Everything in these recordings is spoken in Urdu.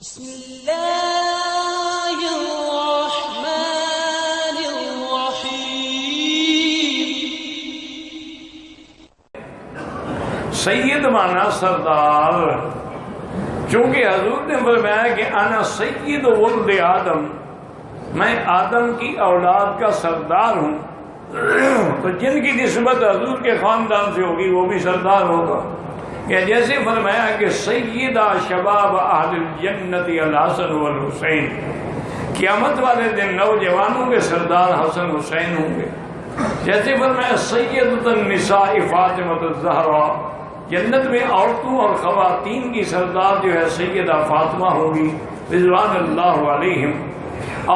بسم اللہ الرحمن الرحیم۔ سید مانا سردار، چونکہ حضور نے فرمایا کہ انا سید ولد آدم، میں آدم کی اولاد کا سردار ہوں، تو جن کی نسبت حضور کے خاندان سے ہوگی وہ بھی سردار ہوگا۔ کہ جیسے فرمایا کہ سیدہ شباب اہل الجنت الحسن والحسین، قیامت والے دن نوجوانوں کے سردار حسن حسین ہوں گے۔ جیسے فرمایا سیدۃ النساء فاطمہ الزہرا، جنت میں عورتوں اور خواتین کی سردار جو ہے سیدہ فاطمہ ہوگی رضوان اللہ علیہم،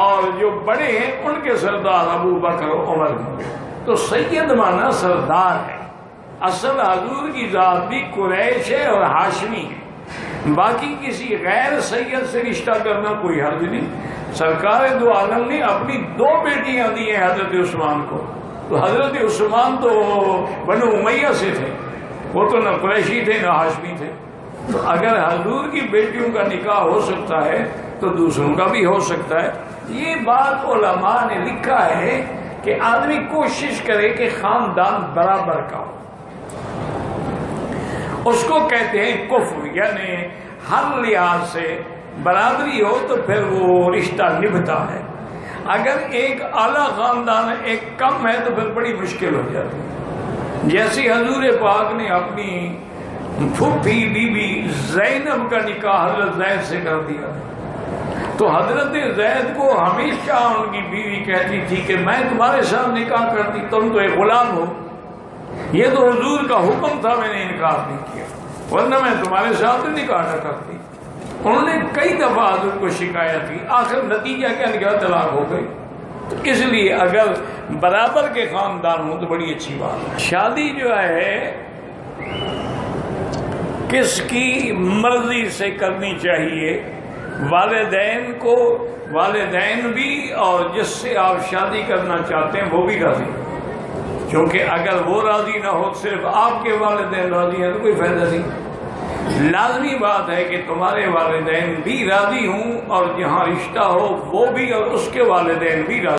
اور جو بڑے ہیں ان کے سردار ابو بکر و عمر ہوں گے۔ تو سید مانا سردار ہے۔ اصل حضور کی ذات بھی قریش ہے اور ہاشمی ہے، باقی کسی غیر سید سے رشتہ کرنا کوئی حرج نہیں۔ سرکار دو عالم نے اپنی دو بیٹیاں دی ہیں حضرت عثمان کو، تو حضرت عثمان تو بنو امیہ سے تھے، وہ تو نہ قریشی تھے نہ ہاشمی تھے۔ تو اگر حضور کی بیٹیوں کا نکاح ہو سکتا ہے تو دوسروں کا بھی ہو سکتا ہے۔ یہ بات علماء نے لکھا ہے کہ آدمی کوشش کرے کہ خاندان برابر کا ہو، اس کو کہتے ہیں کفر، یعنی ہر لحاظ سے برابری ہو تو پھر وہ رشتہ نبھتا ہے۔ اگر ایک اعلیٰ خاندان ہے ایک کم ہے تو پھر بڑی مشکل ہو جاتی ہے۔ جیسے حضور پاک نے اپنی پھوپھی بی بی زینب کا نکاح حضرت زید سے کر دیا، تو حضرت زید کو ہمیشہ ان کی بیوی کہتی تھی کہ میں تمہارے ساتھ نکاح کرتی، تم تو ایک غلام ہو، یہ تو حضور کا حکم تھا، میں نے انکار نہیں کیا، ورنہ میں تمہارے ساتھ نکاح نہ کرتی۔ انہوں نے کئی دفعہ حضور کو شکایت کی، آخر نتیجہ کیا نکاح طلاق ہو گئی۔ تو اس لیے اگر برابر کے خاندان ہوں تو بڑی اچھی بات ہے۔ شادی جو ہے کس کی مرضی سے کرنی چاہیے؟ والدین کو، والدین بھی، اور جس سے آپ شادی کرنا چاہتے ہیں وہ بھی راضی، کیونکہ اگر وہ راضی نہ ہو صرف آپ کے والدین راضی ہیں تو کوئی فائدہ نہیں۔ لازمی بات ہے کہ تمہارے والدین بھی راضی ہوں، اور جہاں رشتہ ہو وہ بھی اور اس کے والدین بھی راضی۔